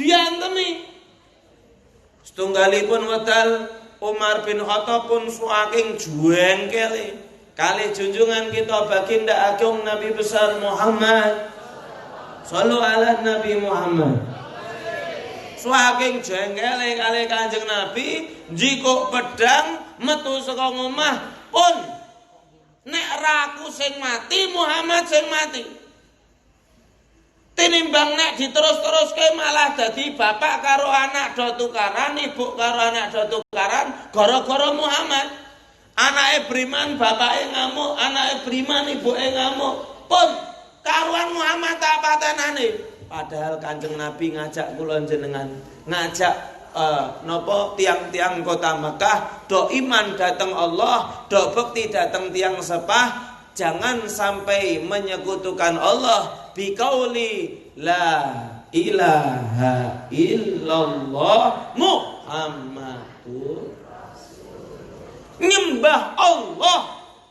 diantemi. Setunggalipun wedal Umar bin Khattab pun saking jengkele kali junjungan kita baginda agung Nabi besar Muhammad. Shallu ala Nabi Muhammad. Saking jengkele kali Kanjeng Nabi jiko pedang metu saka omah pun nek raku sing mati Muhammad sing mati. Tinimbang nek diterus-teruske malah dadi bapak karo anak do tukaran, ibu karo anak do tukaran gara-gara Muhammad. Anake briman, bapake ngamuk, anake briman, ibuke ngamuk. Pun karuan Muhammad tak patenane. Padahal Kanjeng Nabi ngajak kula jenengan, ngajak napa tiang-tiang kota Mekah do iman datang Allah, do bekti datang tiang sepah. Jangan sampai menyekutukan Allah biqauli la ilaha illallah Muhammadur Rasulullah. Nyembah Allah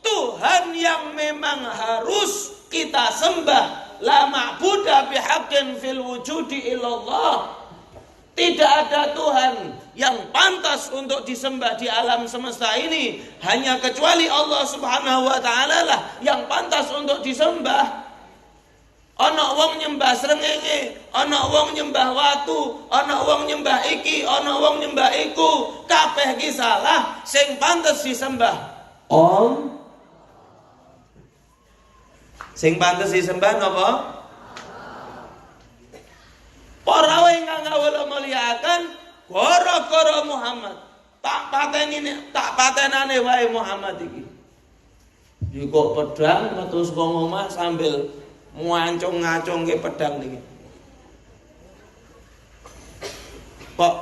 Tuhan yang memang harus kita sembah. La ma'budu bihaqqin fil wujudi illallah. Tidak ada Tuhan yang pantas untuk disembah di alam semesta ini hanya kecuali Allah Subhanahu wa taala lah yang pantas untuk disembah. Ana wong nyembah srengenge, ana wong nyembah watu, ana wong nyembah iki, ana wong nyembah iku. Kabeh ki salah, sing pantes disembah sing pantes disembah napa? Para ingkang kawula mulyakaken gara-gara Muhammad tak patenane wae Muhammad iki. Jiko pedang metu saka omah sambil ngancung-ngacungke pedang niki. Kok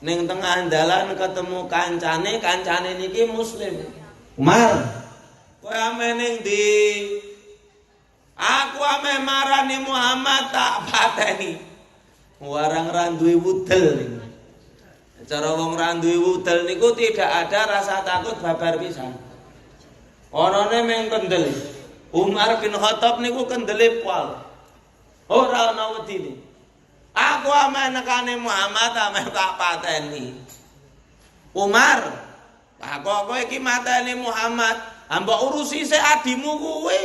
ning tengah dalan ketemu kancane niki muslim. Umar, kowe ame ning ndi? Aku ame marani Muhammad tak pateni. Warang randuwe wudel niku. Cara wong randuwe wudel niku tidak ada rasa takut babar pisan. Onone meng kendel. Umar bin Khattab niku kendele pol. Ora ana wedine. Aku ame nekane Muhammad ame tak pateni. Umar, aku kowe iki mateni Muhammad, mbok urusi sik adimu kuwe.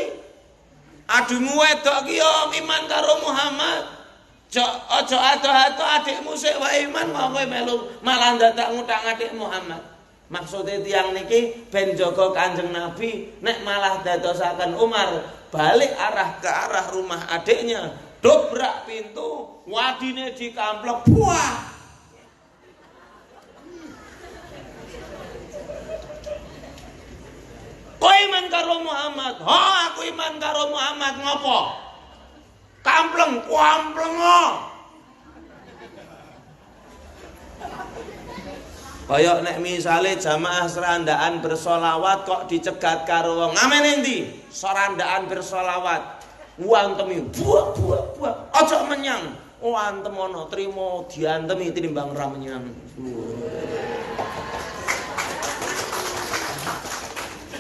Adimu wedok ki yo iman karo Muhammad. Ojo ado-ado adikmu sik wae iman kowe melu malah dadak ngutang adik Muhammad. Maksude tiyang niki ben jaga Kanjeng Nabi nek malah dadosaken Umar balik ke arah rumah adiknya, dobrak pintu, wadine dikamplok, buah. Kowe iman karo Muhammad? Aku iman karo Muhammad ngopo? Kampleng. Kaya nek misale jamaah serandaan bersolawat kok dicegat karo wong. Ngamen endi? Serandaan bersolawat. Wantemi buak. Aja menyang. Antem ana trimo diantemi tinimbang ra menyang.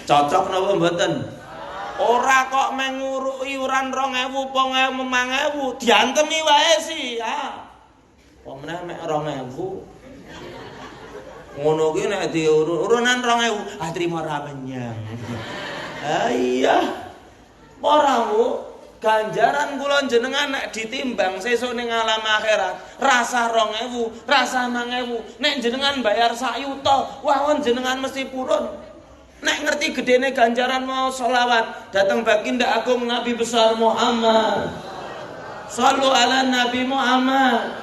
Cocok napa mboten? Ora kok menguruk iuran 2000 apa 5000 diantemi wae sih ya. Apa meneh mek 2000. Ngono ki nek diurunan 2000 trimo ra menyang. Iya. Ora Bu, ganjaran kula jenengan nek ditimbang sesuk ning alam akhirat, rasa 2000, rasa 5000. Nek jenengan bayar sak yuta, wawon jenengan mesti purun. Nek ngerti gedene ganjaran mau sholawat datang baginda agung Nabi besar Muhammad. Shallu ala Nabi Muhammad.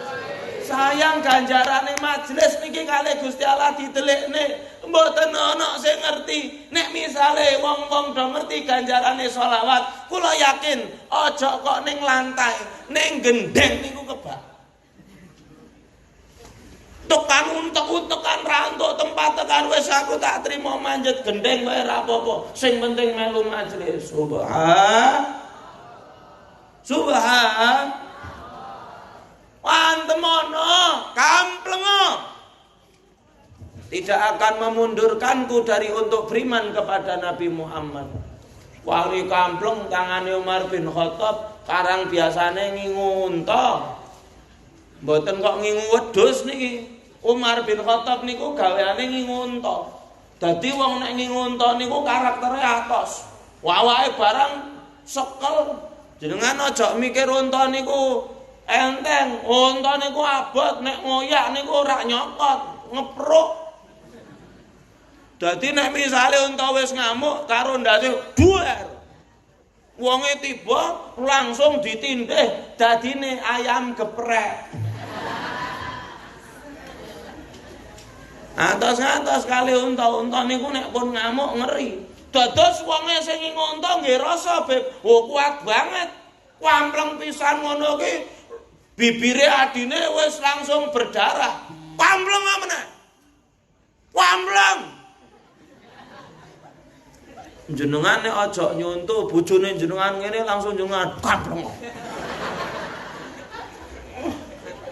Sayang ganjarane majelis niki kalih Gusti Allah ditelikne mboten ana sing ngerti. Nek misale wong-wong do ngerti ganjarane sholawat, kula yakin aja kok ning lantai, ning gendeng niku kebak. Tekan rantuk tempat tekan wis aku tak trimo manjat gendeng wae ra apa-apa. Sing penting melu majelis. Subhan. Pantemono, kamplengo. Tidak akan memundurkanku dari untuk beriman kepada Nabi Muhammad. Wali kampleng tangane Umar bin Khattab, karang biasane ngingunta. Mboten kok ngingu wedhus niki. Umar bin Khattab niku gaweane ngingu unta. Dadi wong nek ngingu unta niku karaktere atos. Awake barang sekel. Jenengan aja mikir unta niku enteng. Unta niku abot, nek ngoyak niku ora nyokot, ngepruk. Dadi nek misale unta wis ngamuk karo ndase duer. Wonge tiba langsung ditindih dadine ayam geprek. Atos-atos kali unta niku nek pun ngamuk ngeri. Dados wonge sing ngonto nggih rasa beb. Oh kuat banget. Kwampleng pisan ngono ki. Bibire adine wis langsung berdarah. Kwampleng meneh. Kwampleng. Jenengan nek aja nyuntuh bojone jenengan ngene langsung jenengan kwampleng.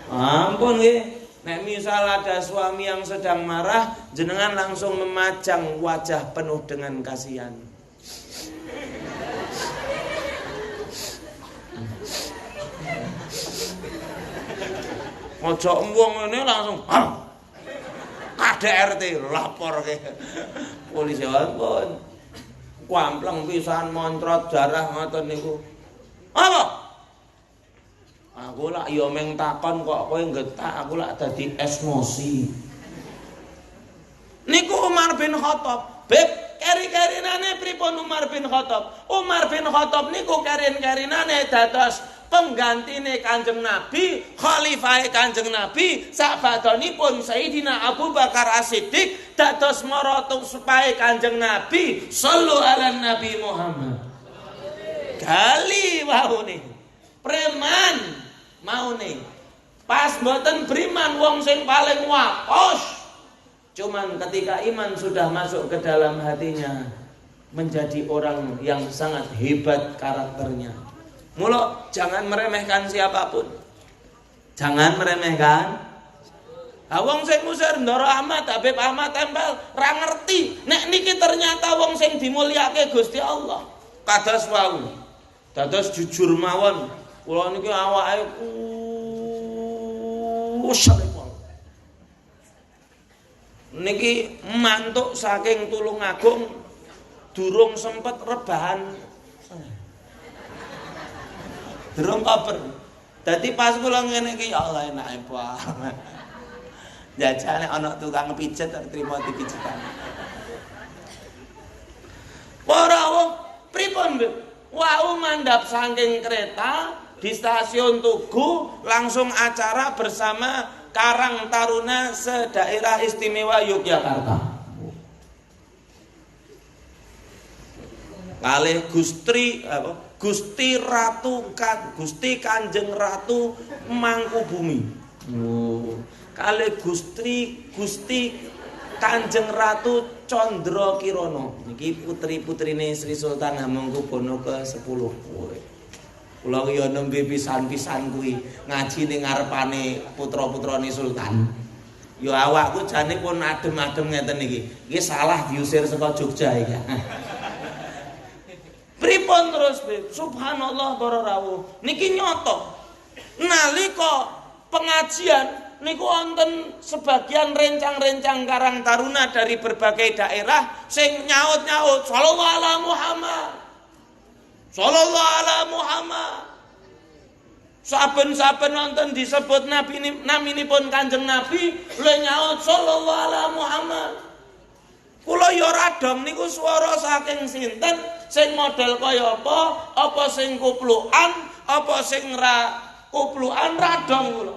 Ampun nggih. Nek misal ada suami yang sedang marah, jenengan langsung memajang wajah penuh dengan kasihan. Ojo embung ngene langsung KDRT lapor ke polisi. Ampun. Kwampleng pisan montrot darah ngoten niku. Apa? Aku lak ya meng takon kok kowe getak, aku lak dadi emosi. Niku Umar bin Khattab, beb keri-kerinane pripun Umar bin Khattab? Umar bin Khattab niku kerin-kerinane dados penggantine Kanjeng Nabi, khalifahe Kanjeng Nabi, sabadanipun Sayyidina Abu Bakar As-Siddiq dados maratu supaya Kanjeng Nabi sallu ala Nabi Muhammad. Kali waune preman maune pas mboten beriman wong sing paling wakos. Cuman ketika iman sudah masuk ke dalam hatinya menjadi orang yang sangat hebat karakternya. Mula jangan meremehkan siapapun. Jangan meremehkan. Wong sing ngusir Ndoro Ahmad, Habib Ahmad tempel ra ngerti nek niki ternyata wong sing dimulyake Gusti Allah. Kados wau. Dados jujur mawon. Kula niki awake usalipun. Niki mantuk saking Tulungagung durung sempet rebahan. Durung koper. Dadi pas kula ngene iki ya Allah enake banget. Jajane ana tukang pijet terima dipijetan. Para wong pripun, Mbak? Wau mandhap saking kereta di stasiun Tugu langsung acara bersama Karang Taruna se-Daerah Istimewa Yogyakarta. Kalih Gusti Ratu Gusti Kanjeng Ratu Mangkubumi. Kalih Gusti Kanjeng Ratu Condro Kirono. Niki putri-putrine Sri Sultan Hamengkubuwono ke-10. Kula ki ya nembe pisan-pisan kuwi ngaji ning ngarepane putra-putrane sultan. Ya awakku jane pun adem-adem ngeten iki. Iki salah diusir saka Jogja iki. Pripun terus, Beb? Subhanallah para rawuh. Niki nyoto. Nalika pengajian niku wonten sebagian rencang-rencang Karang Taruna dari berbagai daerah sing nyaut-nyaut sallallahu ala Muhammad. Sallallahu ala Muhammad. Saben-saben wonten disebut nabi naminipun Kanjeng Nabi lho nyaut sallallahu ala Muhammad. Kula ya radong niku swara saking sinten, sing model kaya apa sing kuplukan, apa sing ra kuplukan radong kula.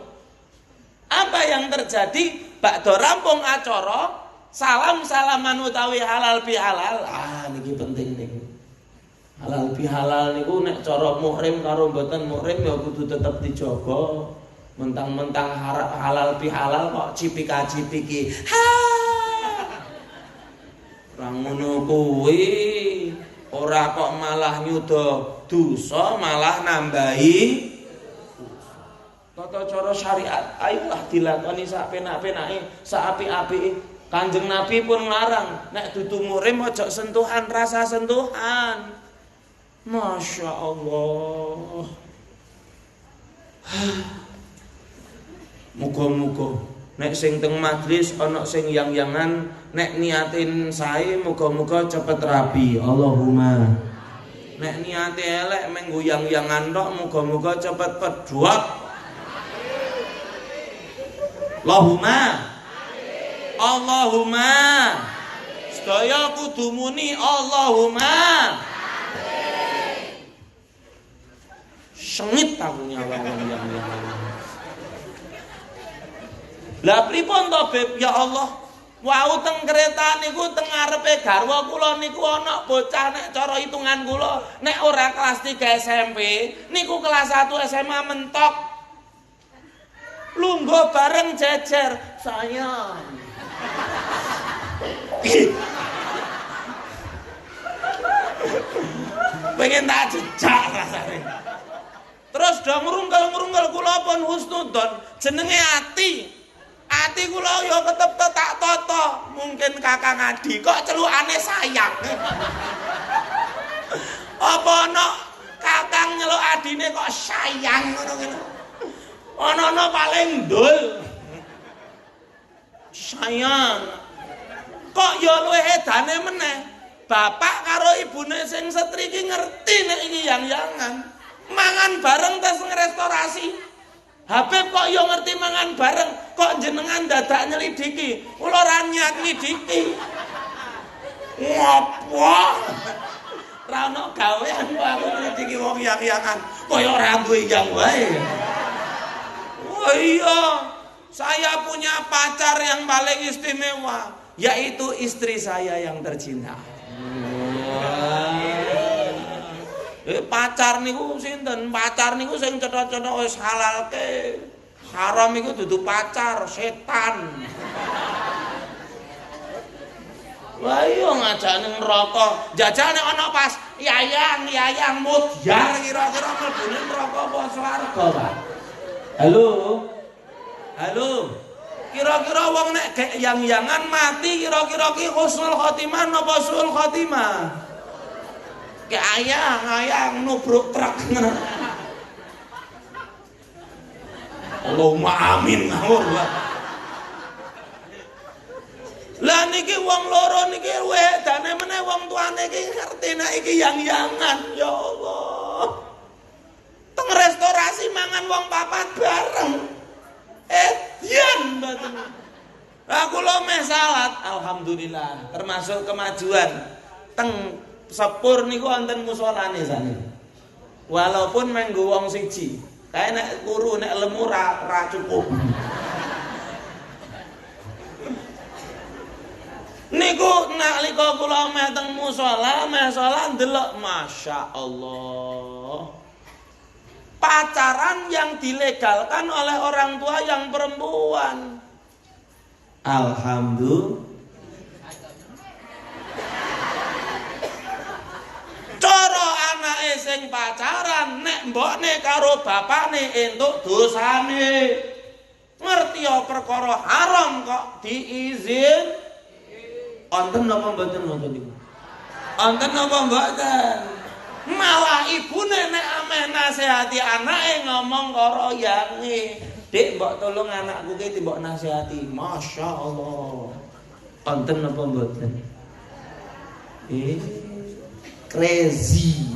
Apa yang terjadi? Bakda rampung acara, salam-salaman utawi halal bihalal. Niki penting niku. Halal bihalal niku nek cara muhrim karo mboten muhrim ya kudu tetep dijaga. Mentang-mentang halal bihalal kok cipika-cipiki. Ora ngono kuwi. Ora kok malah nyuda dosa, malah nambahi tata cara syariat. Ayolah dilakoni sak penak-penake, sak apik-apike. Kanjeng Nabi pun larang nek dudu muhrim aja sentuhan, rasa sentuhan. Masya Allah. Muga-muga nek sing teng majlis ana sing yang-yangan, nek niatin sae muga-muga cepet rabi. Allahumma. Nek niate elek menggo yang-yangan tok muga-muga cepet pedhot. Allahumma. Allahumma. Sedaya kudu muni Allahumma. Sengit aku nyawang yang-yangan. Lah pripun to Beb? Ya Allah. Wau teng kereta niku teng ngarepe garwa kula niku ana bocah nek cara hitungan kula nek ora kelas 3 SMP niku kelas 1 SMA mentok. Lungguh bareng jejer. Sayang. Pengen tak jejak rasane. Terus do ngrungkel-ngrungkel kula pun husnudzon jenenge ati. Ati kula ya ketep tak toto. Mungkin Kakang Adi kok celukane sayang. Apa ana Kakang nyeluk adine kok sayang ngono ngene. Ana paling ndul. Sayang. Kok ya luwih edane meneh. Bapak karo ibune sing setri iki ngerti nek iki yang-yangan. Mangan bareng tes ngerestorasi. Habib kok yo ngerti mangan bareng, kok jenengan dadak nyelidiki, kula ora niat nyelidiki. Ngopo? Ra ono gawean kok aku nyelidiki wong yang-yangan, kaya ora duwe yang wae. Oh iya, saya punya pacar yang paling istimewa, yaitu istri saya yang tercinta. Pacar niku sinten? Pacar niku sing cetha-cetha wis halalke. Haram iku dudu pacar, setan. Wah iya ngajak ning neraka. Jajal nek ana pas yayang mudyar kira-kira mlebune neraka apa swarga, Pak? Halo. Halo. Kira-kira wong nek gek yang-yangan mati kira-kira ki husnul khotimah napa suul khotimah? Kayak ayang nubruk truk. Allahumma amin ngawur. Lah niki wong loro niki wedane meneh wong tuane iki ngerti nek iki yang-yangan. Ya Allah. Teng restorasi mangan wong papat bareng. Edian mboten. Lah kula meh salat, alhamdulillah, termasuk kemajuan. Teng sepur niku wonten musolane sane. Walaupun menggo wong siji, kae nek kuru nek lemu ra cukup. Niku nalika kula meh teng musala, meh salat ndelok masyaallah. Pacaran yang dilegalkan oleh orang tua yang perempuan. Alhamdulillah. Cara anake sing pacaran nek mbokne karo bapakne entuk dosane. Ngerti ya perkara haram kok diizin. Wonten napa mboten wonten niku? Wonten napa mboten? Malah ibune nek ameh nasihati anake ngomong karo yange, "Dik, mbok tolong anakku ki mbok nasihati." Masyaallah. Wonten napa mboten? Crazy.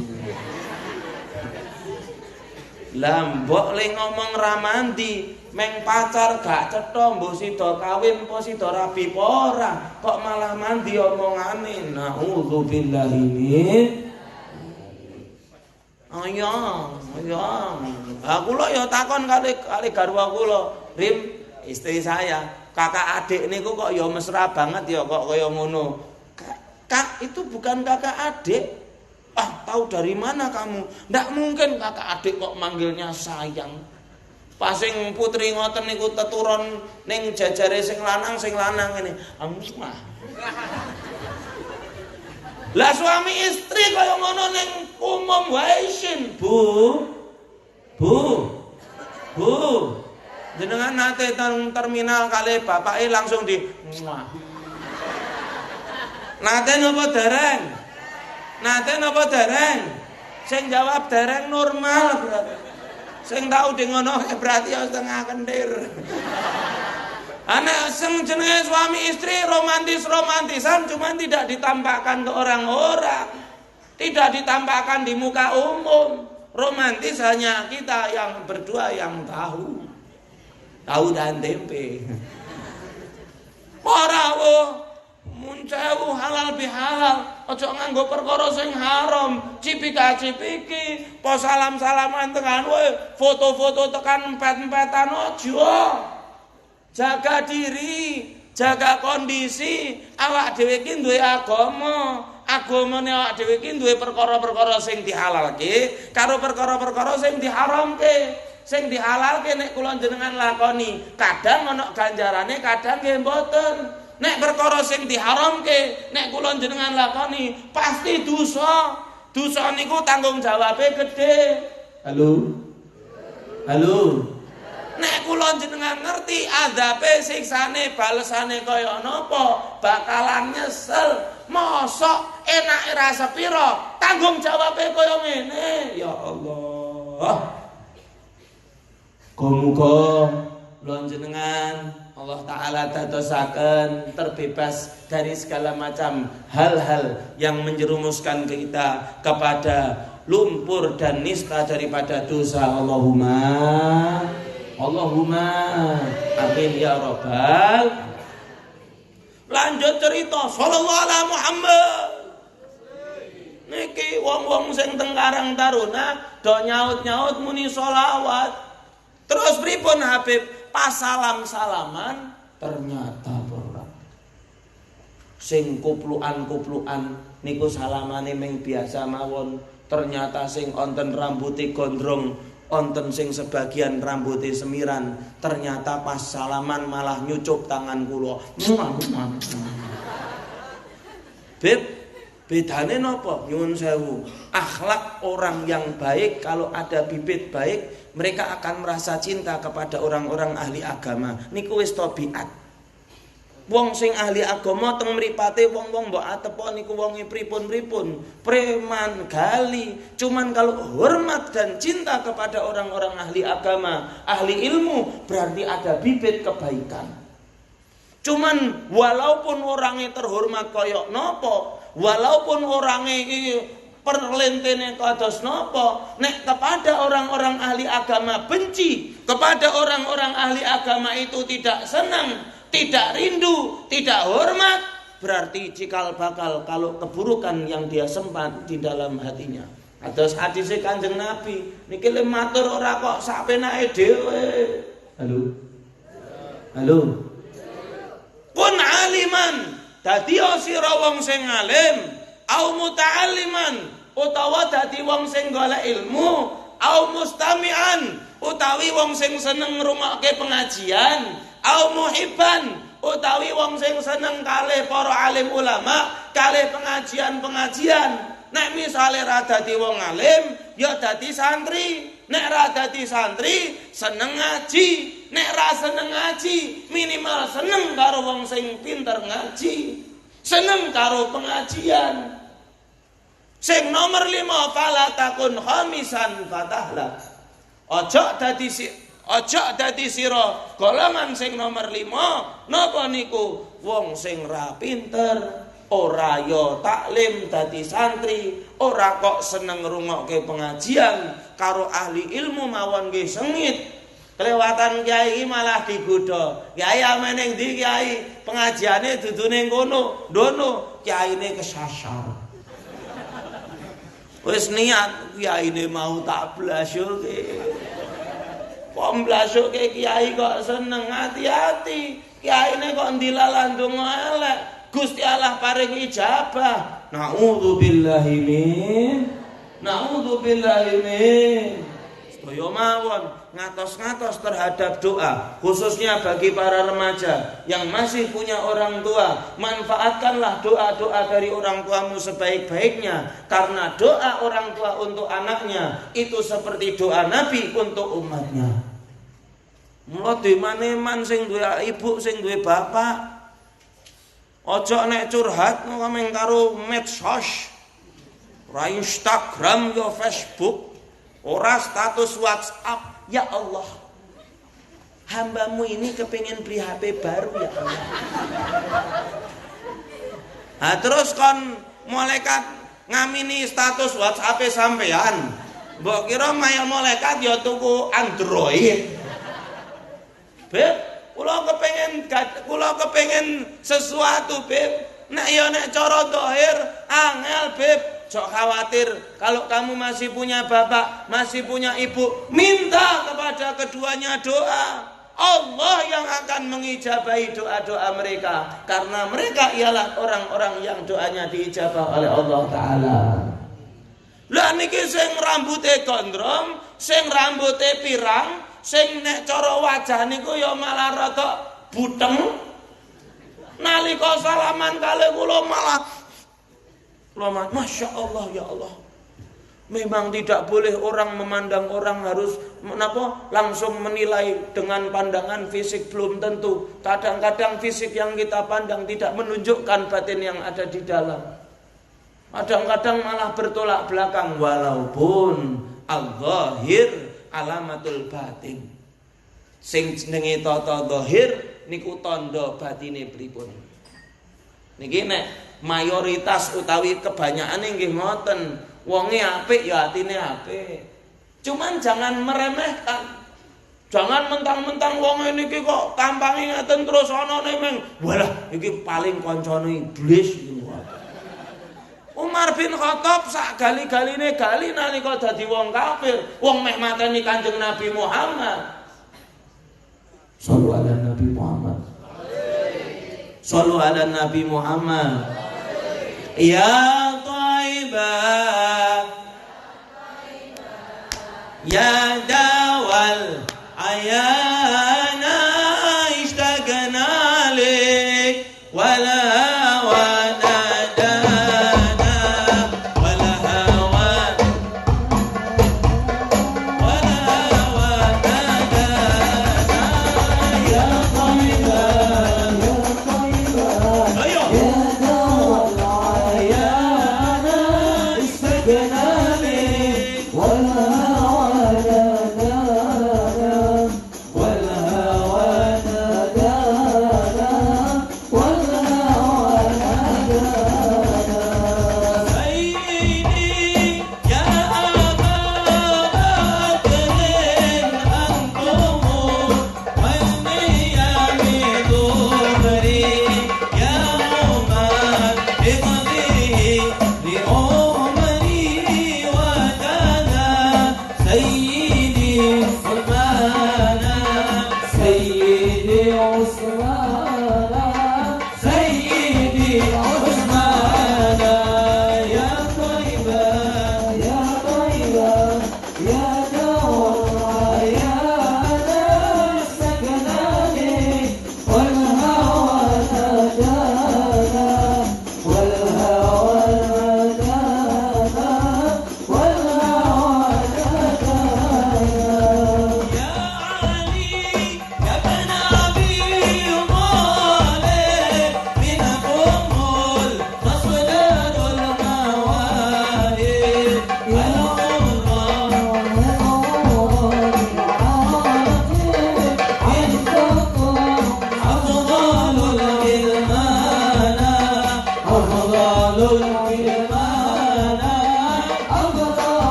Lambok le ngomong ramandi, meng pacar gak cetha mbok sida kawin apa sida rabi apa ora, kok malah mandi omongane. Nauzubillahi min. Ayang. Aku lho ya takon kali garwa kula, Rim, istri saya, kakak adik niku kok ya mesra banget ya kok kaya ngono. Kak, itu bukan kakak adik. Ah, tahu dari mana kamu? Ndak mungkin kakak adik kok manggilnya sayang. Pasing putri ngoten niku teturon ning jajare sing lanang ngene. Amsmah. Lah suami istri kaya ngono ning umum wae sin, Bu. Jenengan nate teng terminal kali bapake langsung di Nate napa dereng? Nate napa dereng? Sing jawab dereng normal berarti. Sing tau di ngono berarti ya setengah kendir. Anak sing jenenge suami istri romantisan cuma tidak ditampakkan ke orang-orang. Tidak ditampakkan di muka umum. Romantis hanya kita yang berdua yang tahu. Tahu dan tempe. Ora muncewu halal bihalal. Ojo nganggo perkara sing haram, cipika-cipiki, po salam-salaman tekan foto-foto tekan empet-empetan ojo. Jaga diri, jaga kondisi, awak dhewe iki duwe agama. Agamane awak dhewe iki duwe perkara-perkara sing dihalalke karo perkara-perkara sing diharamke. Sing dihalalke nek kula jenengan lakoni, kadang ana ganjarane, kadang nggih mboten. Nek perkara sing diharamke, nek kula jenengan lakoni, pasti dosa. Dosa niku tanggung jawabe gede. Halo. Nek kula jenengan ngerti adzabe, siksane, balesane kaya napa, bakalan nyesel. Mosok enake ra sepira, tanggung jawabe kaya ngene. Ya Allah. Muga kula jenengan Allah Ta'ala dadosaken terbebas dari segala macam hal-hal yang menjerumuskan kita kepada lumpur dan nista daripada dosa. Allahumma amin ya rabbal. Lanjut cerita sallallahu alaihi Muhammad. Niki wong-wong sing teng Karang Taruna do nyaut-nyaut muni sholawat. Terus pripun Habib? Pas salam-salaman ternyata berat. Sing kuplukan niku salamane mung biasa mawon. Ternyata sing onten rambuté gondrong, onten sing sebagian rambuté semiran. Ternyata pas salaman malah nyucup tangan kula. Beb, bedane napa? Nyuwun sewu. Akhlak orang yang baik, kalau ada bibit baik, mereka akan merasa cinta kepada orang-orang ahli agama. Niku wis tabiat. Wong sing ahli agama teng mripate wong-wong mbok atepo niku wonge pripun-pripun, preman, gali. Cuman kalau hormat dan cinta kepada orang-orang ahli agama, ahli ilmu, berarti ada bibit kebaikan. Cuman walaupun orangnya terhormat koyok nopo, walaupun orangnya perlentene kados napa, nek kepada orang-orang ahli agama benci, kepada orang-orang ahli agama itu tidak senang, tidak rindu, tidak hormat, berarti cikal bakal kalau keburukan yang dia sempat di dalam hatinya. Ados hadise Kanjeng Nabi niki le matur ora kok sapenake dhewe. Halo. Kun aliman, dadi sira wong sing alim, au muta'alliman, utawa dadi wong sing golek ilmu, au mustami'an, utawi wong sing seneng ngrungokke pengajian, au muhibban, utawi wong sing seneng kalih para alim ulama, kalih pengajian-pengajian. Nek misale ra dadi wong alim, ya dadi santri. Nek ra dadi santri, seneng ngaji. Nek ra seneng ngaji, minimal seneng karo wong sing pinter ngaji. Seneng karo pengajian. Sing nomor 5, fala takun khamisan fatahla. Ojo dadi sira golongan sing nomor 5. Napa niku? Wong sing ra pinter, ora yo taklim dadi santri, ora kok seneng ngrungokke pengajian karo ahli ilmu mawon nggih sengit. Kelewatan kiai malah digodha. Kiai amene ndi kiai? Pengajiane dudu ning kono, ndono kiyaine kesasar. Wis niat kiyaine mau tak blasoke. Kok blasoke kiai kok seneng, hati-hati. Kiyaine kok ndilalah ndonga elek. Gusti Allah paring ijabah. Nauzubillahi min. Sedaya mawon ngatos-ngatos terhadap doa, khususnya bagi para remaja yang masih punya orang tua. Manfaatkanlah doa-doa dari orang tuamu sebaik-baiknya, karena doa orang tua untuk anaknya itu seperti doa Nabi untuk umatnya. Mula dimane-man sing duwe ibu, sing duwe bapak, ojo nek curhat ngomong karo medsos, ra Instagram yo Facebook, Ora status WhatsApp. Ya Allah, hambamu ini kepingin beli HP baru ya Allah. Nah, terus kon malaikat ngamini status WhatsApp sampean. Mbok kira mayang malaikat ya tuku Android. Beb, kula kepengin sesuatu, Beb. Nek ya nek cara zahir angel, Beb. Jok khawatir kalau kamu masih punya bapak, masih punya ibu, minta kepada keduanya doa. Allah yang akan mengijabahi doa-doa mereka, karena mereka ialah orang-orang yang doanya diijabah oleh Allah Ta'ala. Lah niki sing rambute gondrong, sing rambute pirang, sing nek cara wajah niku ya malah rada buteng. Nalika salaman kali kula malah Masya Allah ya Allah. Memang tidak boleh orang memandang orang harus langsung menilai dengan pandangan fisik, belum tentu. Kadang-kadang fisik yang kita pandang tidak menunjukkan batin yang ada di dalam. Kadang-kadang malah bertolak belakang, walaupun al-zahir alamatul batin. Sing jenenge tata zahir niku tanda batine pripun. Niki nek mayoritas utawi kebanyakan nggih ngoten, wonge apik ya atine apik. Cuman jangan meremehkan. Jangan mentang-mentang wong niki kok kampange ngaten terus ana nemeng. Walah iki paling kancane iblis. Umar bin Khattab sak gali-galine gali nalika dadi wong kafir, wong meh mateni Kanjeng Nabi Muhammad. Shallu ala Nabi Muhammad. Shallu ala Nabi Muhammad. Ya Thaibah, ya dawal ayana ishtaqna lik wala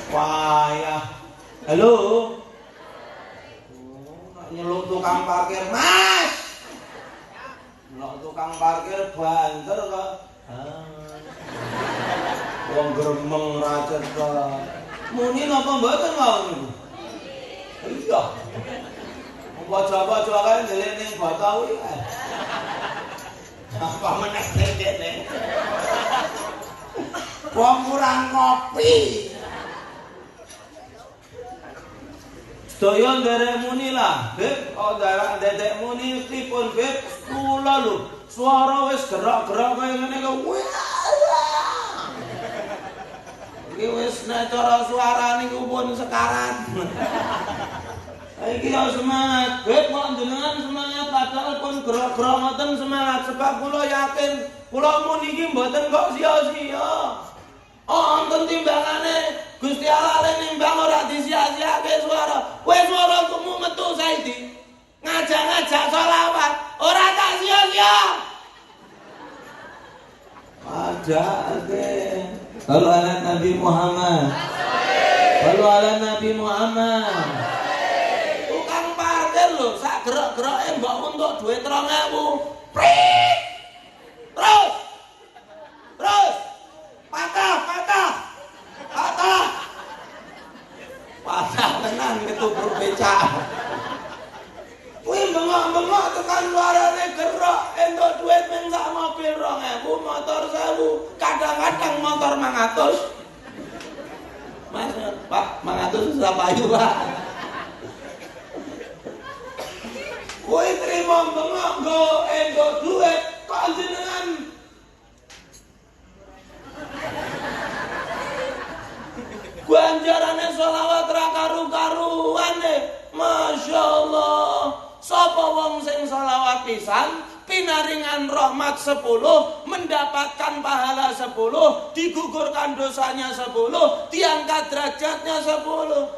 Wah, halo. Nyeluk tukang parkir, Mas. tukang parkir banter kok. Wong gremeng ra cetha. Muni napa mboten wau niku? Iya. Baca-baca kae ndelek ning Batawi kae. Apa meneh dene? Wong kurang ngopi. Sedaya nderek muni lah, Beb. Oh, nderek dedek muni pripun, Beb? Kula lho, swara wis gerak-gerak kaya ngene kok. Iki wis nek cara swara niku pun sekaran. Iki yo semangat, Beb, kok jenengan semangat padahal pun gerak-gerak ngoten semangat sebab kula yakin kula muni iki mboten kok sia-sia. Oh, wonten timbangane Gusti Allah le nimbang ora disia-siake swara. Kowe swara kemu metu saiki. Ngajak-ngajak selawat, ora tak sia-sia. Ajake. Sallu ala Nabi Muhammad. Sallu ala Nabi Muhammad. Tukang parkir lho, sak gerak-gerake mbok untuk duit 3.000. Prit. Terus. Patah tenan ketubruk becak. Kuwi bengok-bengok tekan luarane gerak, entuk duit mung sak mobil 2.000, motor 1.000, kadang-kadang motor 500. Mas, Pak, 500 susah payu, Pak. Kuwi trimo bengok nggo entuk duit kok jenengan ganjarane selawat ra karu-karuan deh. Masya Allah. Sapa wong sing selawat pisan pinaringan rahmat 10, mendapatkan pahala 10, digugurkan dosanya 10, diangkat derajatnya 10.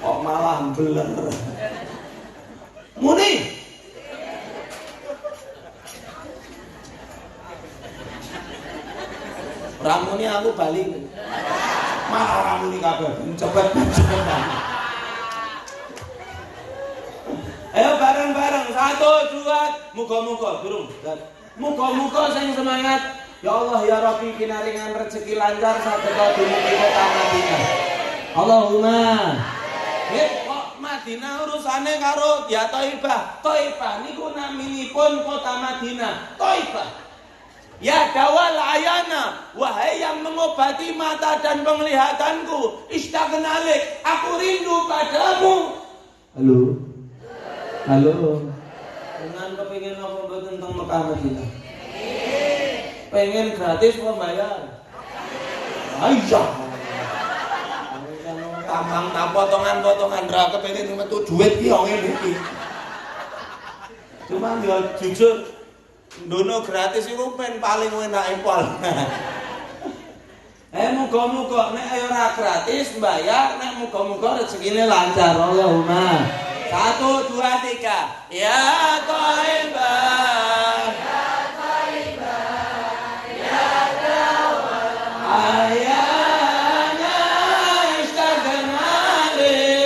Kok malah beler. Muni ramuni aku balik. Malah ramuni kabeh. Cepet. Ayo bareng-bareng 1 2 muga-muga durung. Muga-muga sing semangat. Ya Allah ya Rabbi pinaringan rezeki lancar saged dumugi kota Madinah. Allahumma. Kok Madinah urusane karo ya Thaifah. Thaifah niku naminipun kota Madinah. Thaifah. Ya dawal ayana, wahai yang mengobati mata dan penglihatanku, istagnalik, aku rindu padamu. Halo. Dengan kepingin apa mboten teng Mekah Madinah? Pengen gratis apa bayar? Iya. Tambang potongan-potongan ra kepengin metu duit ki yo ngene iki. Cuma yo jujur dono gratis itu pen paling enak pol. Muga-muga nek ayo ora gratis bayar, nek muga-muga rezekine lancar. Allahumma. 1 2 3. Ya Thaibah. Ya Thaibah. Ya Dawal. Ayana istagnalik.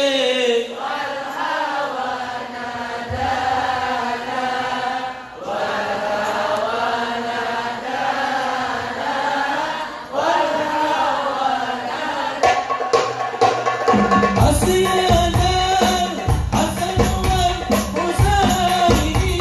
Wal hawa nadana. Asiyana Hasan wal Husaini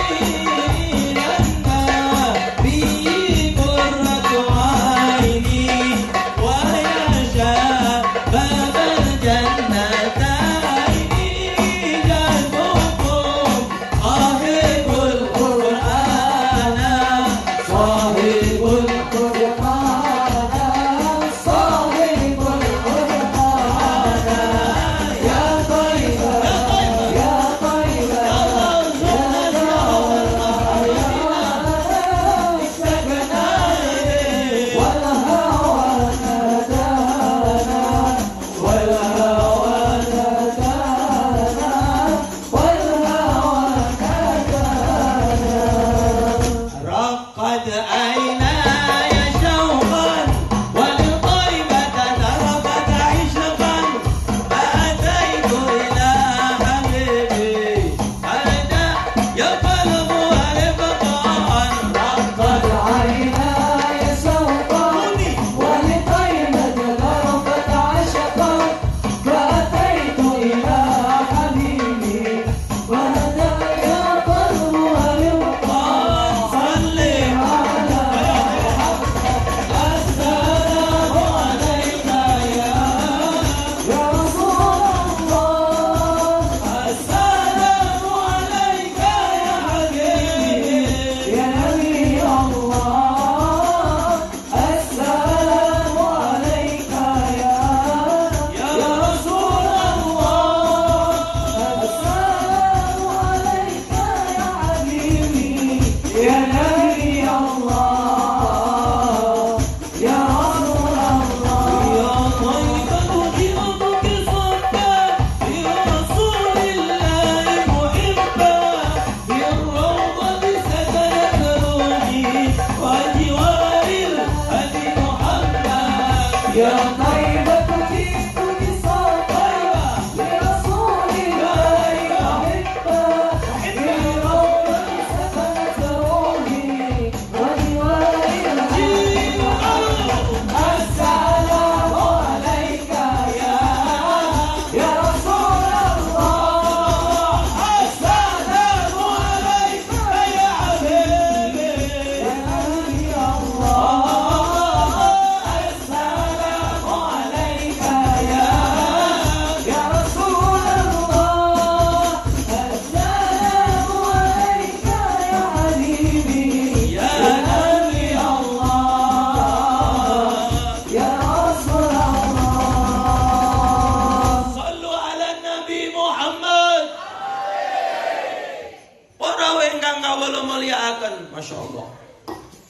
kawula mulyakaken, Masya Allah.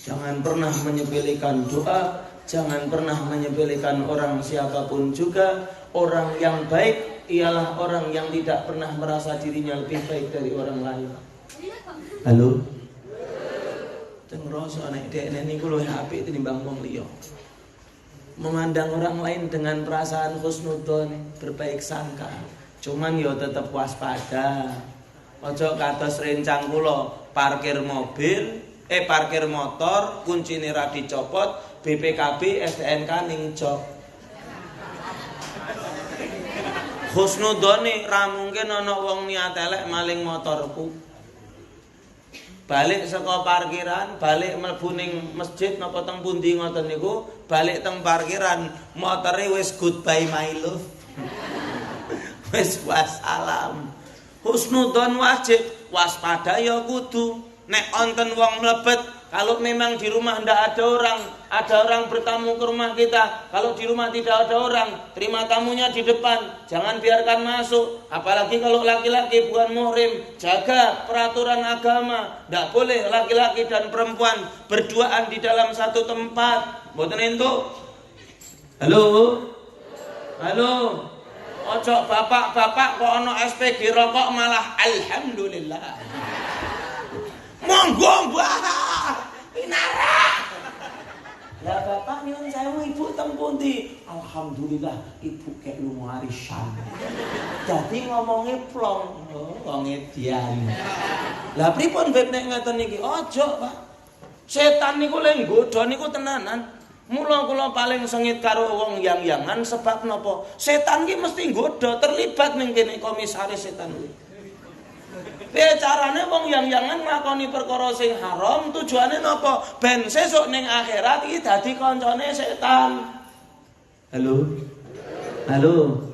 Jangan pernah menyepelekan doa, jangan pernah menyepelekan orang siapapun juga. Orang yang baik ialah orang yang tidak pernah merasa dirinya lebih baik dari orang lain. Halo? Teng rasa nek dekne niku luwih apik tinimbang wong liya. Memandang orang lain dengan perasaan husnudzon, berbaik sangka. Cuman ya tetep waspada. Aja kados rencang kula parkir motor, kuncine ra dicopot, BPKB STNK ning jok. Husnudzone ra mungkin ana wong niat elek maling motorku. Balik saka parkiran, balik mlebu ning masjid napa teng pundi ngoten niku, balik teng parkiran, motore wis goodbye my love. Wis wassalam. Husnudzon wajib, waspada ya kudu. Nek onten wong mlebet, kalau memang di rumah ndak ada orang bertamu ke rumah kita. Kalau di rumah tidak ada orang, terima tamunya di depan, jangan biarkan masuk. Apalagi kalau laki-laki bukan muhrim, jaga peraturan agama. Ndak boleh laki-laki dan perempuan berduaan di dalam satu tempat. Mboten entuk. Halo? Halo? Ojo bapak-bapak kok ono SPG rokok malah alhamdulillah. Monggo Mbah. Pinara. Lah bapak nyuwun sewu ibu teng pundi? Alhamdulillah ibu kek lunga arisan. Dadi ngomonge plong. Wong edian. Lah pripun beb nek ngeten iki? Ojo, Pak. Setan niku lek nggodha niku tenanan. Mula kula paling sengit karo wong yang-yangan sebab napa? Setan ki mesti nggodha, terlibat ning kene komisaris setan kuwi. Carane wong yang-yangan nglakoni perkara sing haram tujuane napa? Ben sesuk ning akhirat iki dadi kancane setan. Halo. Halo.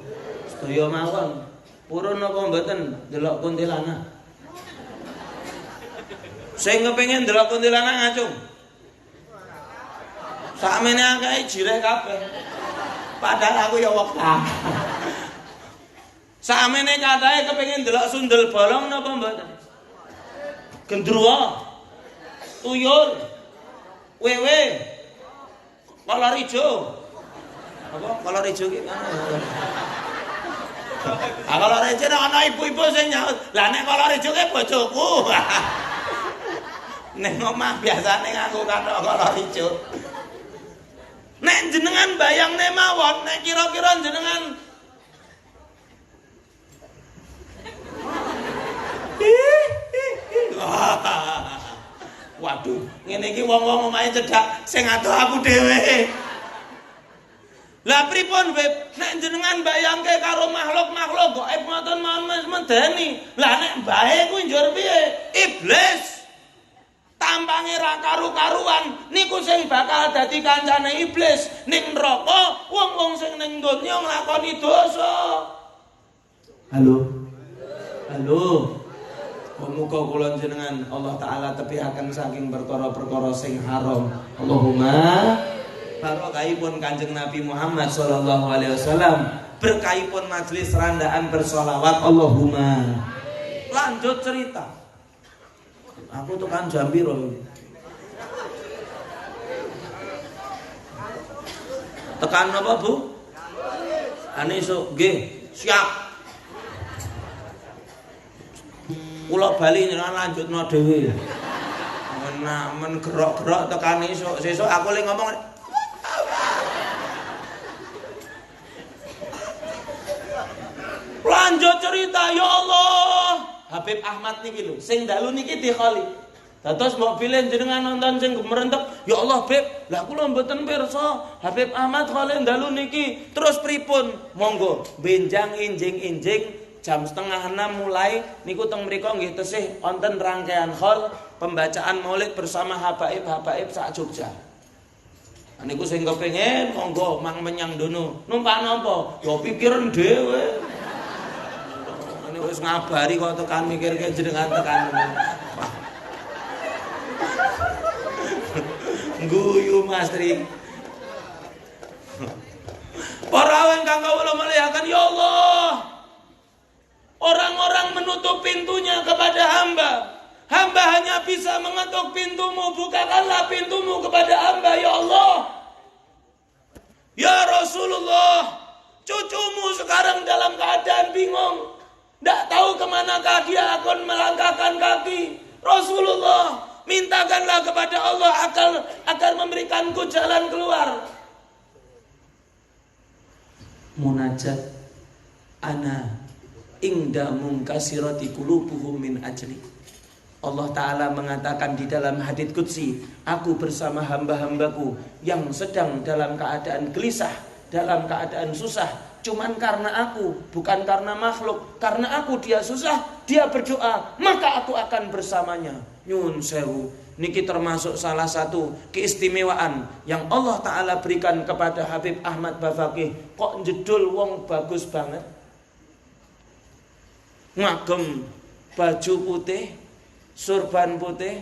Sedaya mawon. Purun napa mboten delok kuntilanak? Sing kepengin delok kuntilanak ngacung. Sakmene akeh jireh kabeh. Padahal aku ya wegah. Sakmene katahe kepengin delok sundel bolong napa mboten? Gendruwo. Tuyul. Wewe. Kolor ijo. Apa kolor ijo ki mana? Kolor ijo nek ana ibu-ibu sing nyaut. Lah nek kolor ijo ki bojoku. Nek omah biasane nganggo kathok kolor ijo. Nek jenengan bayangne mawon, nek kira-kira jenengan waduh, ngene iki wong-wong omahe cedhak sing adoh aku dhewe. Lah pripun, Beb? Nek jenengan bayangke karo makhluk-makhluk gaib ngoten mawon medeni. Lah nek bae kuwi njur piye? Iblis. Tampange ra karu-karuan niku sing bakal dadi kancane iblis ning neraka wong-wong sing ning donya nglakoni dosa. Halo. Halo. Muga kula jenengan Allah taala tepihaken saking perkara-perkara sing haram. Allahumma barokahipun Kanjeng Nabi Muhammad sallallahu alaihi wasallam, berkahipun majelis randaan bersolawat. Allahumma. Lanjut cerita. Aku tekan jam piro? Tekan apa, Bu? Ane esuk nggih, siap. Kula bali njenengan lanjutno dhewe. Men gerok-gerok tekan esuk. Sesuk aku le ngomong. Lanjut cerita, ya Allah. Habib Ahmad niki lho, sing dalu niki dikholi. Dados mbok pilih jenengan nonton sing gemerentek, ya Allah Beb, lah kula mboten pirsa. Habib Ahmad kholi dalu niki. Terus pripun? Monggo benjang injing-injing jam 5:30 mulai niku teng mriku nggih tesih wonten rangkaian khol pembacaan Maulid bersama habaib-habaib sak Jogja. Niku sing kepengin monggo mang menyang dono. Numpak napa? Ya pikiran dhewe. Wis ngabari kok tekan mikirke jenengan tekan. Guyu Mas Tri. Para ingkang kawula muliakan, ya Allah. Orang-orang menutup pintunya kepada hamba. Hamba hanya bisa mengetuk pintumu, bukakanlah pintumu kepada hamba ya Allah. Ya Rasulullah, cucumu sekarang dalam keadaan bingung, tidak tahu kemanakah dia akan melangkahkan kaki. Rasulullah, mintakanlah kepada Allah agar memberikanku jalan keluar. Munajat ana ingda mungkasirati qulubuhum min ajli. Allah Ta'ala mengatakan di dalam hadits qudsi, aku bersama hamba-hambaku yang sedang dalam keadaan gelisah, dalam keadaan susah, cuman karena aku, bukan karena makhluk. Karena aku dia susah, dia berdoa, maka aku akan bersamanya. Nyun sewu, niki termasuk salah satu keistimewaan yang Allah Ta'ala berikan kepada Habib Ahmad Bafaqih. Kok jedul wong bagus banget, ngagem baju putih, surban putih,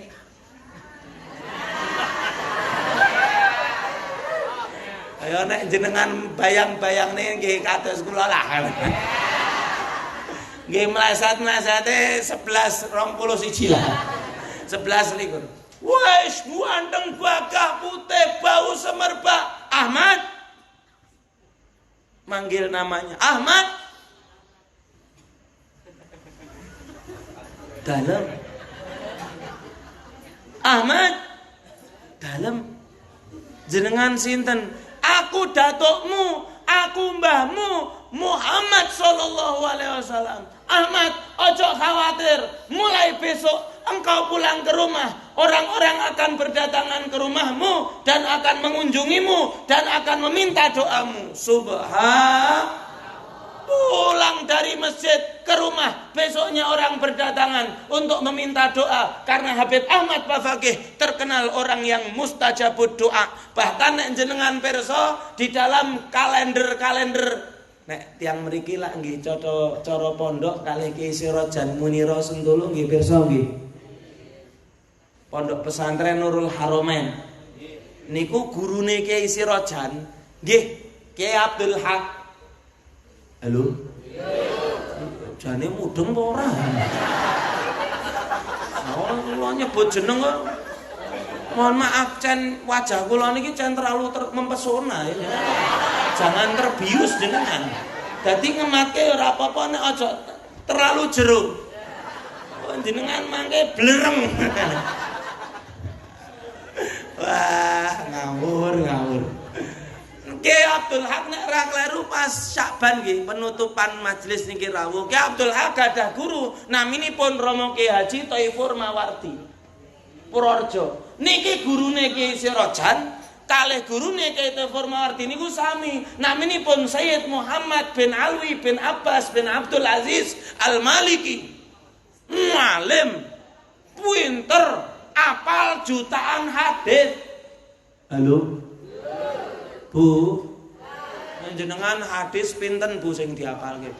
ayo nek jenengan bayang-bayang nih nggih kados kula lah. Nggih meleset-melesete 11:21 lah. 11 likur. Wes ganteng gagah putih bau semerbak. Ahmad. Manggil namanya Ahmad. Dalam. Ahmad. Dalam. Jenengan sinten? Aku datukmu, aku mbahmu Muhammad sallallahu alaihi wasallam. Ahmad, ojo khawatir. Mulai besok engkau pulang ke rumah, orang-orang akan berdatangan ke rumahmu dan akan mengunjungimu dan akan meminta doamu. Subhanallah. Pulang dari masjid ke rumah, besoknya orang berdatangan untuk meminta doa. Karena Habib Ahmad Bafaqih terkenal orang yang mustajabud doa. Bahkan nek jenengan pirsa di dalam kalender nek tiang mriki lak nggih cara pondok kalih Ki Sirajan Munira Sentulu nggih pirsa nggih. Pondok pesantren Nurul Haromen. Niku gurune Ki Sirajan nggih Ki Abdul Haq. Halo? Jane mudeng apa ora? Kula nyebut jeneng kok. Mohon maaf, wajah kula niki terlalu mempesona ya. Jangan terbius jenengan. Dadi ngematke ora apa-apa nek aja terlalu jero. Jenengan mangke blereng. Wah, ngawur. Ki Abdul Haq nek ra kleru pas Syakban nggih penutupan majelis niki rawuh. Ki Abdul Haq gadah guru naminipun Romo Ki Haji Thaifur Mawardi Purworejo. Niki gurune Ki Sirajan kalih gurune Ki Thaifur Mawardi niku sami. Naminipun Sayyid Muhammad bin Alwi bin Abbas bin Abdul Aziz Al-Maliki. Mualim, pinter, apal jutaan hadis. Halo? Bu, jenengan hadis pinten Bu sing diapalke?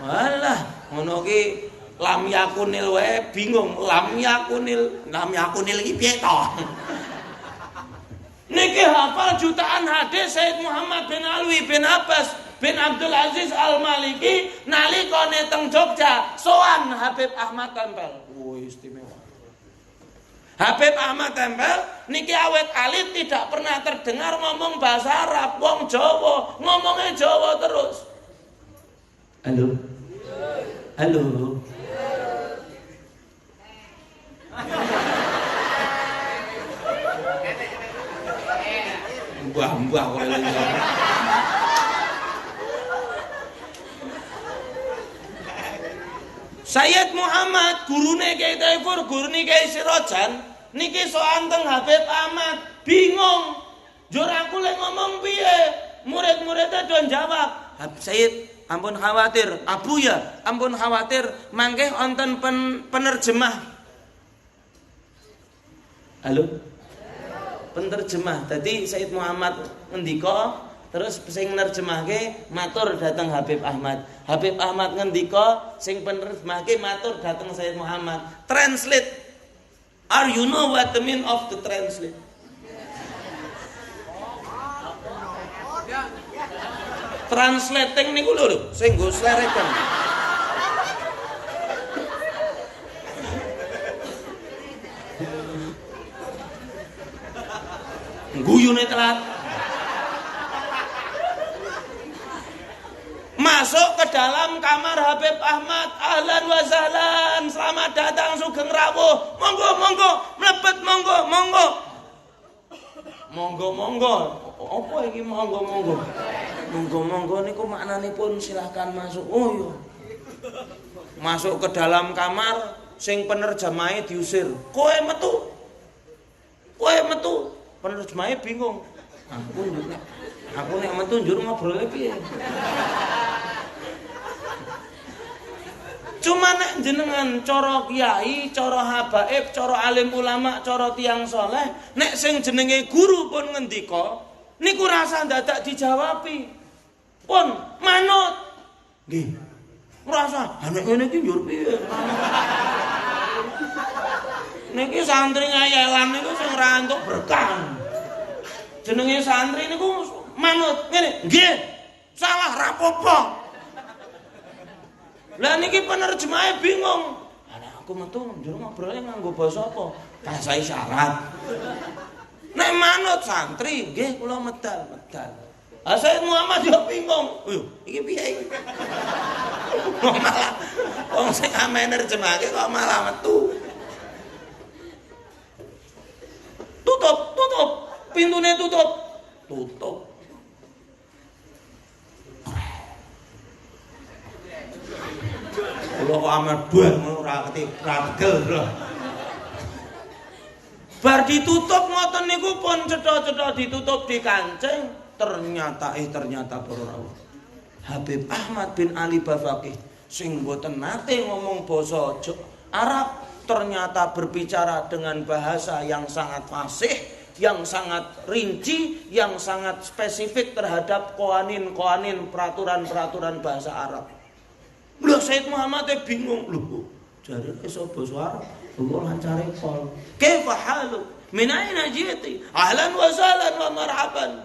Walah, ngono ki lam yakunil wae bingung. Lam yakunil iki piye to? Niki hafal jutaan hadis Sayyid Muhammad bin Alwi bin Abbas bin Abdul Aziz Al-Maliki nalikane teng Jogja sowan Habib Ahmad Tempel. Woi, istimewa. Habib Ahmad Tempel niki awet alit tidak pernah terdengar ngomong bahasa Arab, wong Jawa, ngomongnya Jawa terus. Halo. Mbah kok lho. Sayyid Muhammad gurune Kiai Thaifur, gurune Kiai Sirajan niki sowan teng Habib Ahmad bingung. Jur aku lek ngomong piye? Murid-muridnya don jawab, "Sayyid, ampun khawatir, Abu ya, ampun khawatir, mangke wonten penerjemah." Halo? Penerjemah. Dadi Sayyid Muhammad ngendika terus sing nerjemahke matur dateng Habib Ahmad. Habib Ahmad ngendika sing penerjemahke matur dateng Sayyid Muhammad. Translate. Are you know what the mean of the translate? Translating niku lho sing nggo slerekan. guyune telat. Masuk ke dalam kamar Habib Ahmad. Ahlan wa sahlan, selamat datang sugeng rawuh. Monggo monggo, mlebet monggo monggo. Monggo monggo. Apa iki monggo monggo? Monggo monggo niku maknanipun silahkan masuk. Oh iya. Masuk ke dalam kamar, sing penerjemahe diusir. Kowe metu. Kowe metu. Penerjemahe bingung. Aku nek metu njur ngobrol piye? Cuma nek jenengan cara kiai, cara habaib, cara alim ulama, cara tiyang soleh, nek sing jenenge guru pun ngendika, niku rasa dadak dijawabi. Pun manut. Nggih. Ngrasa, nek ngene iki njur piye? Niki santri ngayelan niku sing ra entuk berkah. Jenenge santri niku manut ngene. Nggih. Salah rapopo. Lah niki penerjemahe bingung. Lah aku metu njur ngobrolnya nganggo basa apa? Bahasa isyarat. Nek manut santri, nggih kula medal. Ah Sayyid Muhammad yo bingung. Lho, iki piye iki? Malah wong sing ame nerjemahke kok malah metu. Tutup. Pintune tutup. Kula kok amet duel ora ketigel. Bar ditutup ngoten niku pun cetha-cetha ditutup di kancing, ternyata para rawuh. Habib Ahmad bin Ali Bafaqih sing mboten nate ngomong basa Arab ternyata berbicara dengan bahasa yang sangat fasih, yang sangat rinci, yang sangat spesifik terhadap qawanin peraturan bahasa Arab. Lho Sayyid Muhammad bingung, lho jare iso basa Arab, kok lancare pol. Kaifa halu? Min aina jiti? Ahlan wa sahlan wa marhaban.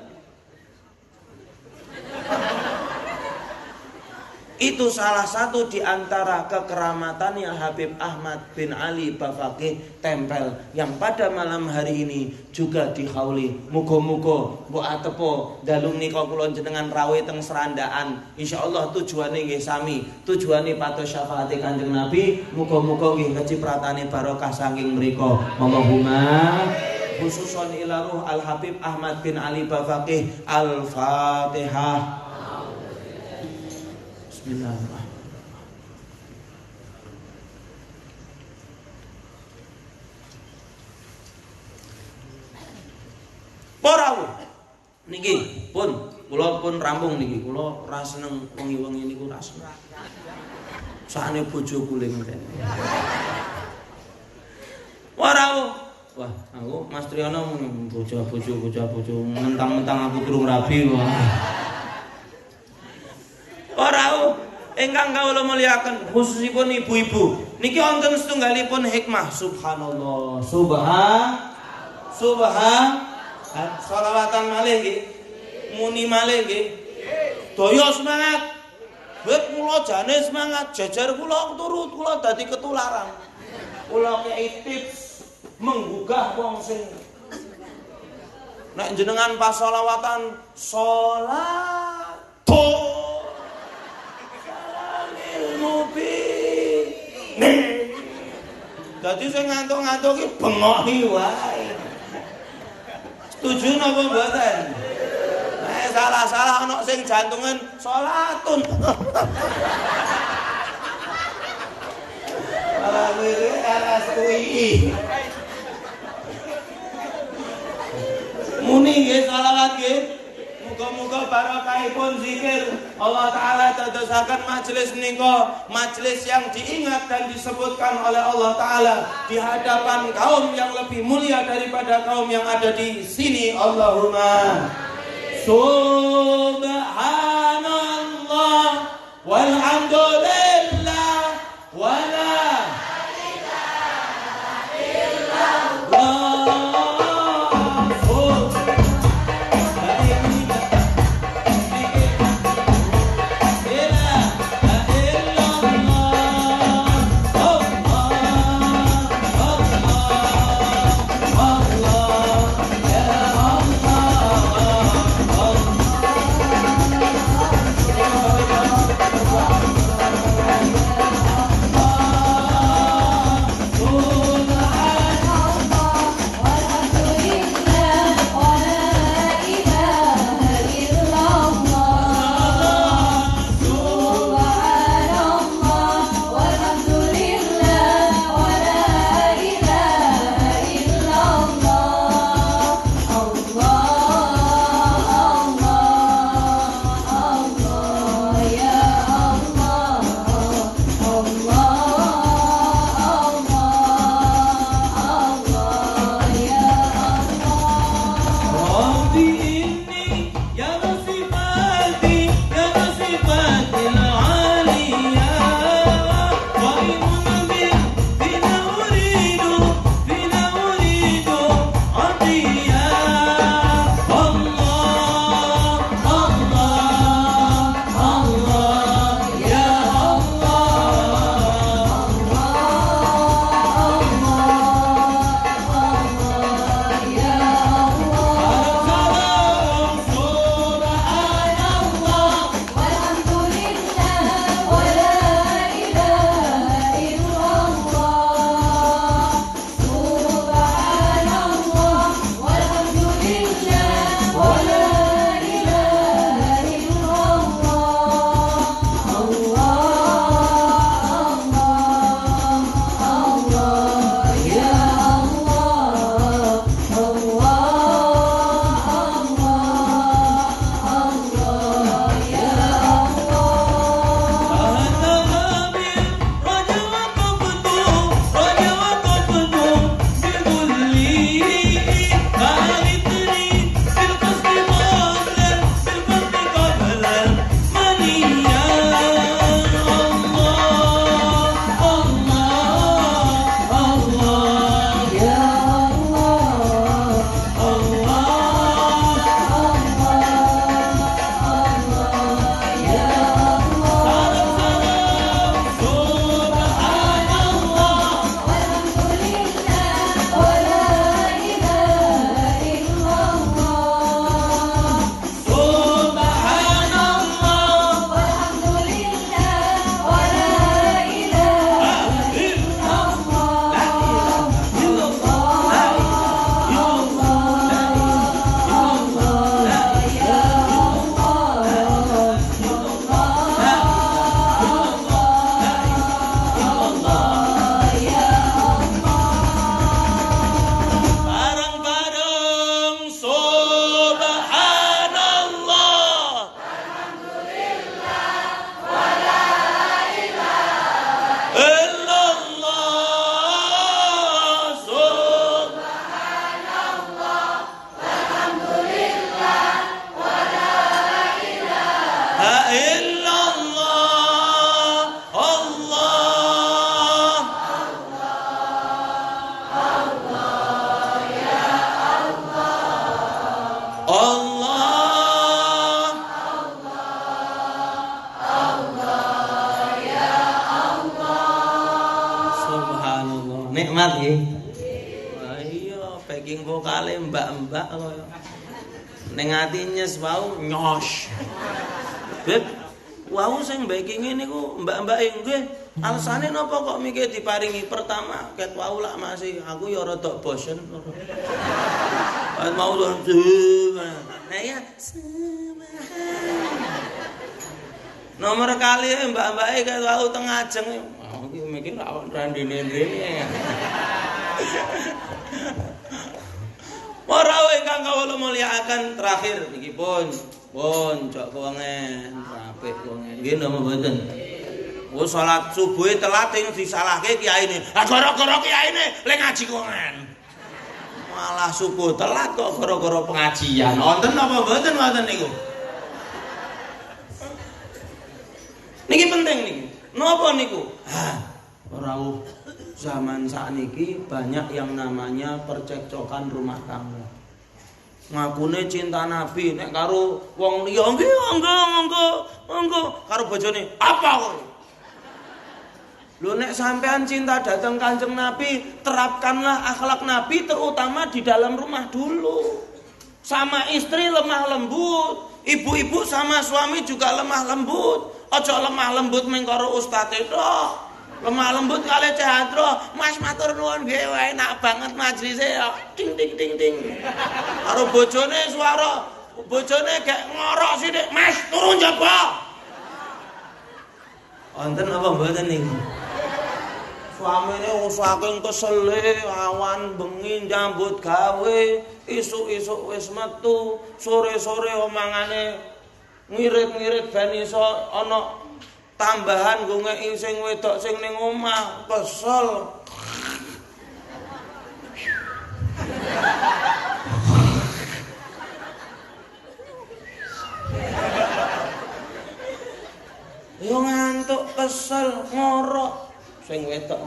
Itu salah satu di antara kekeramatannya Habib Ahmad bin Ali Bafaqih tempel yang pada malam hari ini juga dihauli. Muga-muga mbok atepo dalu menika kula jenengan rawuh teng serandaan. Insyaallah tujuane nggih sami, tujuane patos syafaat Kanjeng Nabi. Muga-muga nggih kecipratane barokah saking mriku. Allahumma khususon ila ruh Al Habib Ahmad bin Ali Bafaqih. Al-Fatihah. Bismillahirrahmanirrahim. Porawu niki pun kula pun rampung niki. Kula ora seneng wengi-wengi niku ora seneng. Sakane bojo kuling ten. Porawu. Wah, aku Mas Triyono bojo mentang-mentang aku durung rabi wah. Ora ingkang kawula mulyakaken khususipun ibu-ibu niki wonten setunggalipun hikmah. Subhanallah. Sholawatan malih nggih. Muni malih nggih. Daya semangat. Wit kula jane semangat, jajar kula turut kula dadi ketularan. Kula kei tips menggugah wong sing nek jenengan pas sholawatan salat dadi sing ngantuk-ngantuk iki bengoki wae. Setuju napa mboten? Nek salah-salah ana sing jantungan salatun. Ala kuwi aras kuwi. Muni nggih selawat nggih. Muga-muga barokahipun zikir Allah Ta'ala dadosaken majelis menika majelis yang diingat dan disebutkan oleh Allah Ta'ala di hadapan kaum yang lebih mulia daripada kaum yang ada di sini. Allahumma subhanallah walhamdulillah wala ilaha illallah. Nikmat nggih. Wah iya, backing vokale mbak-mbak koyo. Ning ati nyes wau nyos. Beb, wau sing backing niku mbak-mbake nggih. Alasane napa kok mikir diparingi? Pertama, ket wau lak masih aku ya rada bosen. Mau nah ya. Nomor kali mbak-mbake ket wau teng ajeng. Aku mikir awak randine-rene. Para ingkang kawula mulyakaken terakhir niki pun jok kuwengen, apik kuwengen. Nggih napa mboten? Oh salat subuh telat sing disalahke kiyaine. Ah gara-gara kiyaine le ngaji kuwengen. Malah subuh telat kok gara-gara pengajian. Wonten apa mboten wonten niku? Niki penting niki. Napa niku? Ora zaman sakniki banyak yang namanya percekcokan rumah tangga. Ngakune cinta Nabi nek karo wong liya nggih monggo karo bojone apa kowe? Lho nek sampean cinta datang Kanjeng Nabi, terapkanlah akhlak Nabi terutama di dalam rumah dulu. Sama istri lemah lembut, ibu-ibu sama suami juga lemah lembut. Ojo lemah lembut meng karo ustaze tok. Lemah lembut kali Chandra, Mas matur nuwun nggih enak banget majlise ya. Ding ding ding ding. Karo bojone suara bojone gek ngorok sithik, Mas turun njaba. Wonten apa mboten niku? Suamine saking kesele awan bengi nyambut gawe, isuk-isuk wis metu, sore-sore omangane ngirit-ngirit ben iso ana tambahan nggo ngeki sing wedok sing ning omah, kesel. Yo ngantuk kesel ngorok sing wedok.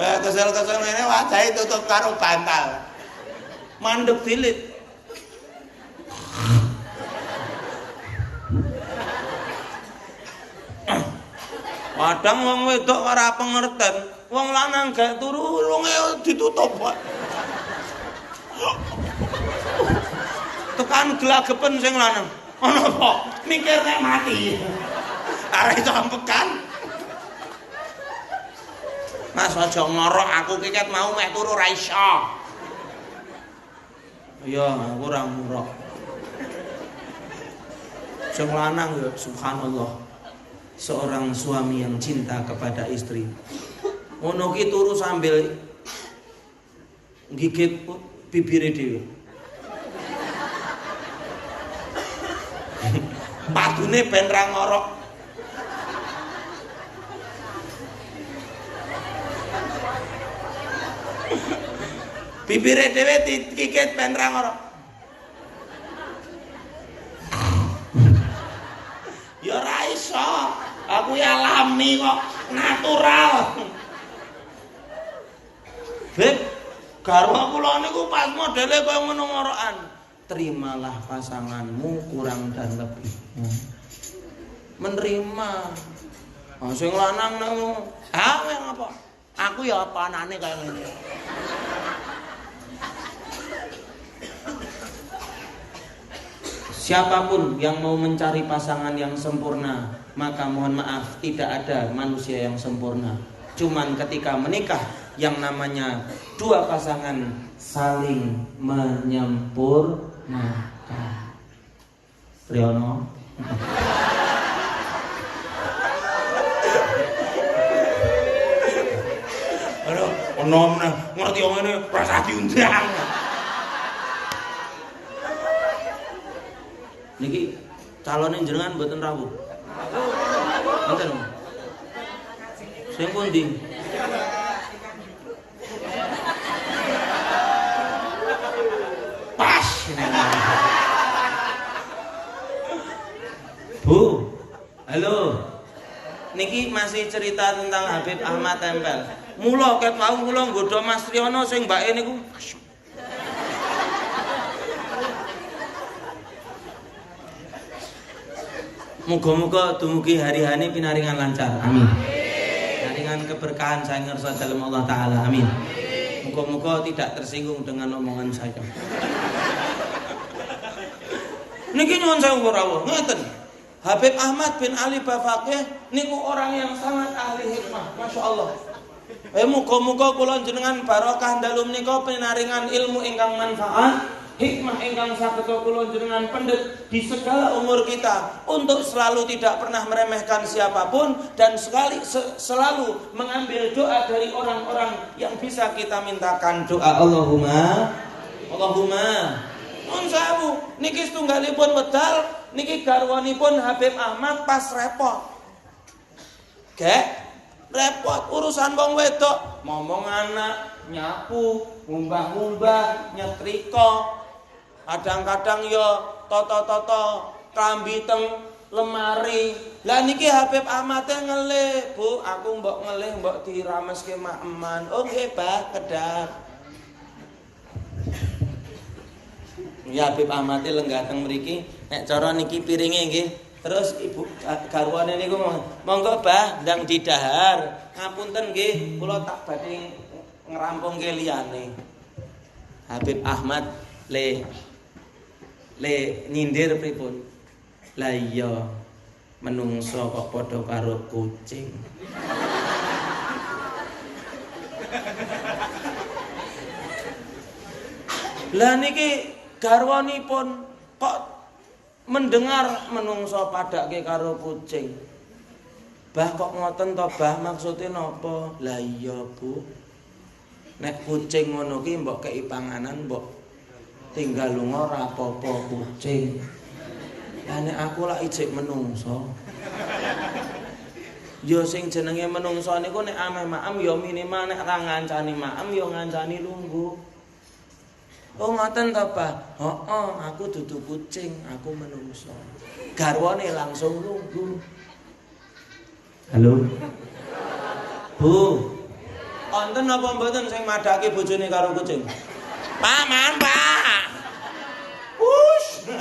Kesel-kesel ngene wajahe tutup karo bantal. Mandeg dilit. Kadang wong wedok ora pengerten, wong lanang gak turu lunge ditutup kok. Tekan gelagepen sing lanang. Ono apa? Mikir nek mati. Arek iso ampekan. Mas aja ngorok aku kiket mau mek turu ra iso. Iya, aku ora ngorok. Sing lanang ya subhanallah. Seorang suami yang cinta kepada istri. Ngono ki turu sambil gigit bibire dhewe. Padune ben ra ngorok. Bibire dhewe dikikit ben ra ngorok. Ya ora iso. Aku ya alami kok, natural. Beb, garwa kula niku pas modele kaya ngono ngorokan. Terimalah pasanganmu kurang dan lebihnya. Menerima. Oh, sing lanang nang ngapa? Aku ya panane kaya ngene. Siapapun yang mau mencari pasangan yang sempurna, maka mohon maaf tidak ada manusia yang sempurna. Cuman ketika menikah yang namanya dua pasangan saling menyempurnakan. Riono. Aduh, ono ngerti wong ngene rasa diundang. Niki calone jenengan mboten rawuh. Enten. Sing pundi? Pas. Bu. Halo. Niki masih cerita tentang Habib Ahmad Tempel. Mula ket mau kula nggodha Mas Triyono sing mbake niku. Muga-muga dumugi hari-hari pinaringan lancar. Amin. Pinaringan keberkahan saya ngerasa dalam Allah Ta'ala. Amin. Muga-muga tidak tersinggung dengan omongan saya. Niki nyuwun sewu rawuh, ngeten. Habib Ahmad bin Ali Bafaqih niku orang yang sangat ahli hikmah, Masya Allah. Muga-muga kula jenengan barokah dalu menika pinaringan ilmu ingkang manfaat. Hikmah ingkang saged kula jenengan pendhet di segala umur kita untuk selalu tidak pernah meremehkan siapapun dan selalu mengambil doa dari orang-orang yang bisa kita mintakan doa. Allahumma nun sawu niki setunggalipun wedal niki garwanipun Habib Ahmad pas repot. Repot urusan wong wedok, ngomong anak, nyapu, ngumbah-ngumbah, nyetrika. Kadang-kadang yo toto klambi teng lemari. Lah niki Habib Ahmad ngelih, Bu, aku mbok ngelih mbok dirameske mak eman. Oh nggih, Bah, kedap. Ya Habib Ahmad lenggah teng mriki, nek cara niki piringe nggih. Terus ibu garwane niku monggo Bah ndang didahar. Ngapunten nggih, kula tak badhe ngrampungke liyane. Habib Ahmad le nyindir pripun? Lah iya menungso kok padha karo kucing. Lah niki garwanipun kok mendengar menungso padake karo kucing. Bah kok ngoten to, Bah, maksude napa? Lah iya, Bu. Nek kucing ngono ki mbok kei panganan mbok tinggal lunga ora apa-apa kucing. Lah nek aku lak ijik menungso. Ya sing jenenge menungso niku nek ameh maem ya minimal nek ra ngancani maem ya ngancani lungguh. Oh ngoten to, Pak? Heeh, aku dudu kucing, aku menungso. Garwane langsung lungguh. Halo. Bu. Wonten apa mboten sing madhake bojone karo kucing? Paman, Pak. Wush.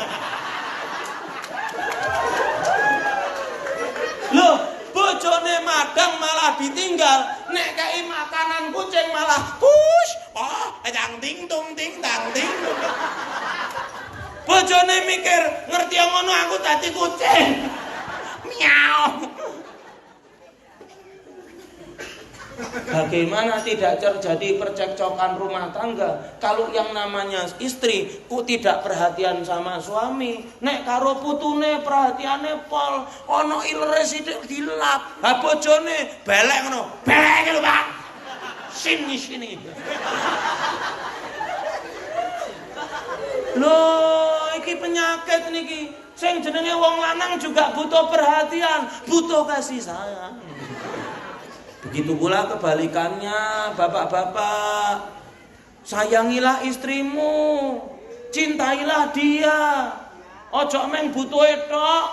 Loh, bojone madang malah ditinggal, nek kei makanan kucing malah push. Oh, dang ting tung ting dang ting. Bojone mikir, ngerti ngono aku dadi kucing. Miau. Bagaimana tidak terjadi percekcokan rumah tangga kalau yang namanya istri ku tidak perhatian sama suami, nek karo putune perhatiane pol, ana ilere sithik dilap. Ha bojone belek ngono. Belek lho, Pak. Sini. Loh, iki penyakit niki. Sing jenenge wong lanang juga butuh perhatian, butuh kasih sayang. Begitu pula kebalikannya, bapak-bapak. Sayangilah istrimu, cintailah dia. Ojo meng butuhe tok.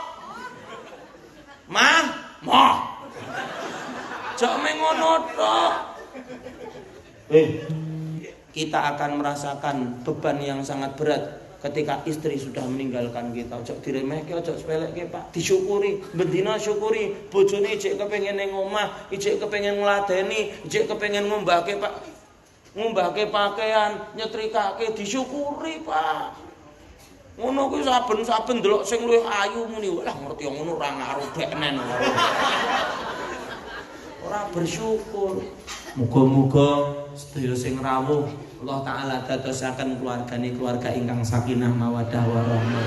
Mah, moh. Ojo meng ngono tok. Kita akan merasakan beban yang sangat berat ketika istri sudah meninggalkan kita. Ojo diremehke, ojo sepelekke, Pak. Disyukuri, bendina syukuri. Bojone ijek kepengin ning omah, ijek kepengin ngladeni, ijek kepengin ngombahke, Pak. Ngombahke pakaian, nyetrikake, disyukuri, Pak. Ngono kuwi saben-saben delok sing luwih ayu muni, lah ngerti ngono ora ngaruh beknen. Ora bersyukur. Muga-muga sedaya sing rawuh Allah Ta'ala dadosaken keluarga ingkang sakinah mawaddah warahmah.